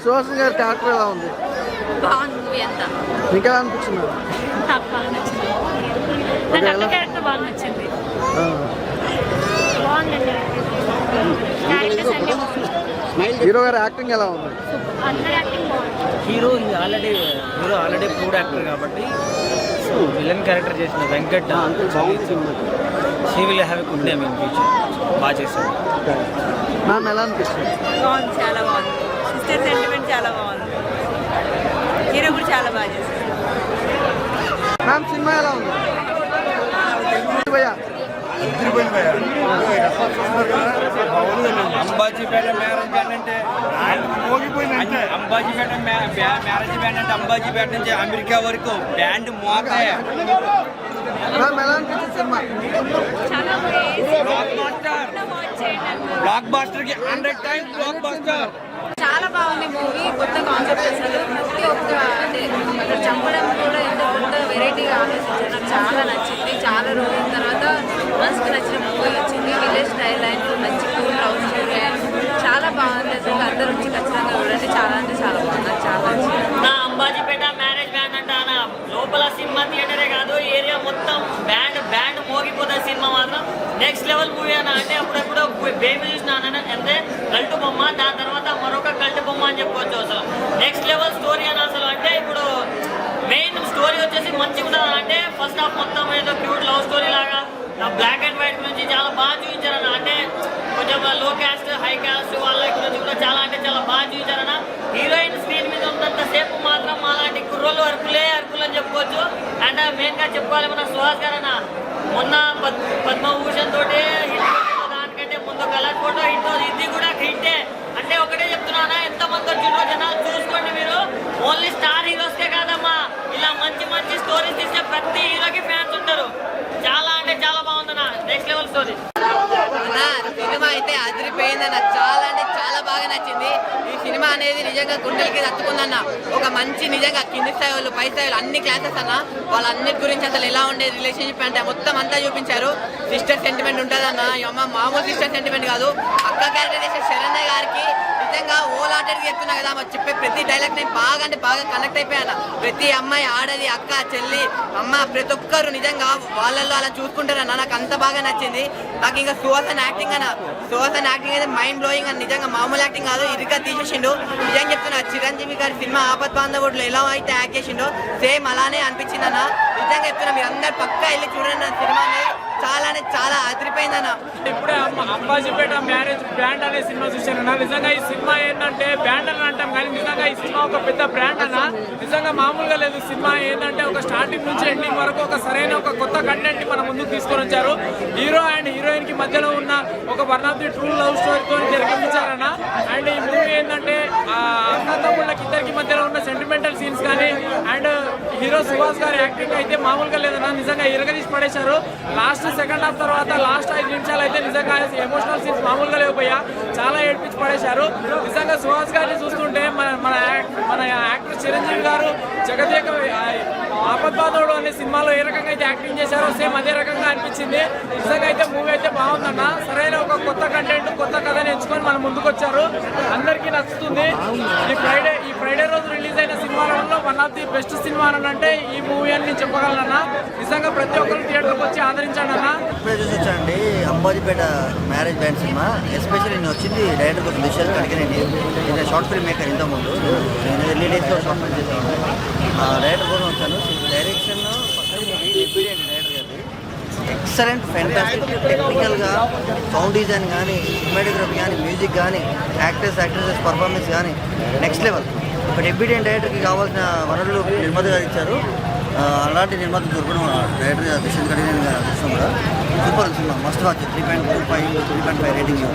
సుహాసిని గారి క్యారెక్టర్ ఎలా ఉంది? బాగుంది మూవీ అంతా. మీకు ఎలా అనిపించింది? నాకు బాగా నచ్చింది. నాకు అక్క క్యారెక్టర్ బాగా నచ్చింది. బాగుందండి. క్యారెక్టర్స్ అన్నీ బాగుంది. హీరో గారి యాక్టింగ్ ఎలా ఉంది? అందరి యాక్టింగ్ బాగుంది. హీరో ఆల్రెడీ ప్రూవ్డ్ యాక్టర్ కాబట్టి సో విలన్ క్యారెక్టర్ చేసిన Venkat she will have a good name in future. బాగా చేశాడు. మ్యామ్ ఎలా అనిపిస్తుంది? బాగుంది, చాలా బాగుంది. సిస్టర్ సెంటిమెంట్ చాలా బాగుంది. హీరో కూడా చాలా బాగా చేశారు. మ్యామ్ సినిమా ఎలా ఉంది? భయ్యా అంబాజీపేట మ్యారేజ్ బ్యాండ్ అంటే అంబాజీపేట మ్యారేజ్ బ్యాండ్ అంటే అంబాజీపేట నుంచి అమెరికా వరకు బ్యాండ్ మోతే. మ్యామ్ ఎలా అనిపించింది సినిమా? బ్లాక్ బాస్టర్ కి 100 టైమ్స్ బ్లాక్ బాస్టర్. చాలా బాగుంది మూవీ. కొత్త కాన్సెప్ట్ అసలు ప్రతి ఒక్క అంటే ఇక్కడ చంపడం కూడా ఎంత కొత్త వెరైటీగా ఆలోచించారు. నాకు చాలా నచ్చింది. చాలా రోజుల తర్వాత మనసుకు నచ్చిన మూవీ వచ్చింది. విలేజ్ స్టైల్ అండ్ మంచి కూల్ లవ్ స్టోరీ చాలా బాగుంది. అసలు అందరూ వచ్చి ఖచ్చితంగా చూడండి. చాలా అంటే చాలా బాగుంది. నాకు చాలా నచ్చింది. నా అంబాజీపేట మ్యారేజ్ బ్యాండ్ అంటే లోపల సినిమా థియేటరే కాదు ఏరియా మొత్తం బ్యాండ్ మోగిపోతుంది. సినిమా మాత్రం నెక్స్ట్ లెవెల్ మూవీ అన్న. అంటే అప్పుడెప్పుడు బేబీ చూసిన అంటే కల్టు బొమ్మ, దాని తర్వాత మరొక కల్టు బొమ్మ అని చెప్పుకోవచ్చు. అసలు నెక్స్ట్ లెవెల్ స్టోరీ అని అసలు అంటే ఇప్పుడు మెయిన్ స్టోరీ వచ్చేసి మంచిగా ఉంటుంది. అంటే ఫస్ట్ హాఫ్ మొత్తం ఏదో క్యూట్ లవ్ స్టోరీ లాగా బ్లాక్ అండ్ వైట్ గురించి చాలా బాగా చూపించారన్న. అంటే కొంచెం లో క్యాస్ట్ హై క్యాస్ట్ వాళ్ళ గురించి కూడా చాలా అంటే చాలా బాగా చూపించారన్న. హీరోయిన్ స్క్రీన్ మీద ఉన్నంత సేపు మాత్రం అలాంటి కుర్రోళ్ళు అరుకులు అని చెప్పుకోవచ్చు. అండ్ మెయిన్గా చెప్పుకోవాలి మన సుహాస్ గారు అన్న. మొన్న పద్మభూషణ్ తోటి హిట్, దానికంటే ముందు కలర్ ఫోటో హిట్, ఇది కూడా హిట్టే. అంటే ఒకటే చెప్తున్నానా, ఎంతమంది వచ్చిండ్రో జనాలు చూసుకోండి మీరు. ఓన్లీ స్టార్ హీరోస్కే కాదమ్మా, ఇలా మంచి మంచి స్టోరీస్ తీసే ప్రతి హీరోకి ఫ్యాన్స్ ఉంటారు. చాలా అంటే చాలా బాగుందన్న. Next level story. సినిమా అయితే అదిరిపోయిందన్న. చాలా అంటే చాలా బాగా నచ్చింది. ఈ సినిమా అనేది నిజంగా గుండెలకి తట్టుకుందన్న. ఒక మంచి నిజంగా కింది స్థాయి వాళ్ళు పై స్థాయిలు అన్ని క్లాసెస్ అన్న వాళ్ళన్నిటి గురించి అసలు ఎలా ఉండేది రిలేషన్షిప్ అంటే మొత్తం అంతా చూపించారు. సిస్టర్ సెంటిమెంట్ ఉంటుందన్న. అమ్మ మామూలు సిస్టర్ సెంటిమెంట్ కాదు. అక్క క్యారెక్టర్ చేసే శరణ్య గారికి నిజంగా ఓలాటెడ్గా చెప్తున్నా కదా, చెప్పే ప్రతి డైలాగ్ నేను బాగా అంటే బాగా కనెక్ట్ అయిపోయాను. ప్రతి అమ్మాయి ఆడది, అక్క, చెల్లి, అమ్మ ప్రతి ఒక్కరు నిజంగా వాళ్ళల్లో అలా చూసుకుంటారన్న. నాకు అంత బాగా నచ్చింది. నాకు ఇంకా సుహాసన్ యాక్టింగ్ అయితే మైండ్ బ్లోయింగ్ అని. నిజంగా మామూలు యాక్టింగ్ కాదు, ఇదిగా తీసేసిండు. నిజంగా చెప్తున్నా, చిరంజీవి గారి సినిమా ఆపత్ బాంధవుడులో ఎలా అయితే యాక్ట్ చేసిండో సేమ్ అలానే అనిపించింది అన్న. నిజంగా చెప్తున్నా, మీరు అందరు పక్కా వెళ్ళి చూడండి అన్న. సినిమాని చాలా అంటే చాలా అదిరిపోయిందన్న. ఇప్పుడే అంబాజీపేట మ్యారేజ్ బ్యాండ్ అనే సినిమా చూశాను. నిజంగా ఈ సినిమా ఏంటంటే బ్యాండ్ అని అంటాం కానీ నిజంగా ఈ సినిమా ఒక పెద్ద బ్రాండ్ అన్న. నిజంగా మామూలుగా లేదు. సినిమా ఏంటంటే ఒక స్టార్టింగ్ నుంచి ఎండింగ్ వరకు ఒక సరైన ఒక కొత్త కంటెంట్ ని మన ముందుకు తీసుకొని వచ్చారు. హీరో అండ్ హీరోయిన్ కి మధ్యలో ఉన్న ఒక one of the true love స్టోరీతో జరిపించారన్న. అండ్ ఈ మూవీ ఏంటంటే అన్నదమ్ముళ్ళకి ఇద్దరికి మధ్యలో ఉన్న సెంటిమెంటల్ సీన్స్ కానీ అండ్ హీరో సుహాస్ గారి యాక్టింగ్ అయితే మామూలుగా లేదన్న. నిజంగా ఇరగదీసి పడేశారు. లాస్ట్ సెకండ్ హాఫ్ తర్వాత లాస్ట్ 5 నిమిషాలు అయితే నిజంగా ఎమోషనల్ సీన్స్ మామూలుగా లేకపోయా, చాలా ఏడ్పించి పడేశారు. నిజంగా సుహాస్ గారిని చూస్తుంటే మన యాక్టర్ చిరంజీవి గారు జగదేక ఆపద్బాధుడు అనే సినిమాలో ఏ రకంగా అయితే యాక్టింగ్ చేశారో సేమ్ అదే రకంగా అనిపించింది. నిజంగా అయితే మూవీ అయితే బాగుందన్న. సరైన ఒక కొత్త కంటెంట్, కొత్త కథని ఎంచుకొని మనం ముందుకు వచ్చారు. అందరికీ నచ్చుతుంది. ఈ ఫ్రైడే రోజు రిలీజ్ అయిన సినిమాలలో one of the best cinema అని అంటే ఈ మూవీ అని నేను చెప్పగలనన్నా. నిజంగా ప్రతి ఒక్కరు థియేటర్కి వచ్చి ఆదరించండి అన్న. ఇప్పుడే చూసొచ్చానండి అంబాజీపేట మ్యారేజ్ బ్యాండ్ సినిమా. ఎస్పెషల్లీ నేను వచ్చింది డైరెక్టర్ కోసం దిశాలు అడిగినండి. నేను షార్ట్ ఫిల్మ్ మేకర్ ఇంతకుముందు నేను ఎర్లీ డేస్లో షార్ట్ ఫిల్మ్ చేశాను. డైరెక్టర్ కోసం వచ్చాను. డైరెక్షన్ డైరెక్టర్ గారి ఎక్సలెంట్, ఫ్యాంటాస్టిక్. టెక్నికల్గా సౌండ్ డిజైన్ కానీ, సినిమాటోగ్రఫీ కానీ, మ్యూజిక్ కానీ, యాక్ట్రెసెస్ పర్ఫార్మెన్స్ కానీ నెక్స్ట్ లెవెల్. ఒక డెబ్యూటెంట్ డైరెక్టర్కి కావాల్సిన వనరులు నిర్మాత గారు ఇచ్చారు. అలాంటి నిర్మాత దొరకడం డైరెక్టర్ గారు దిశ కడిగిన గారు అదృష్టం కూడా. Super cinema, must watch. 3.25 rating.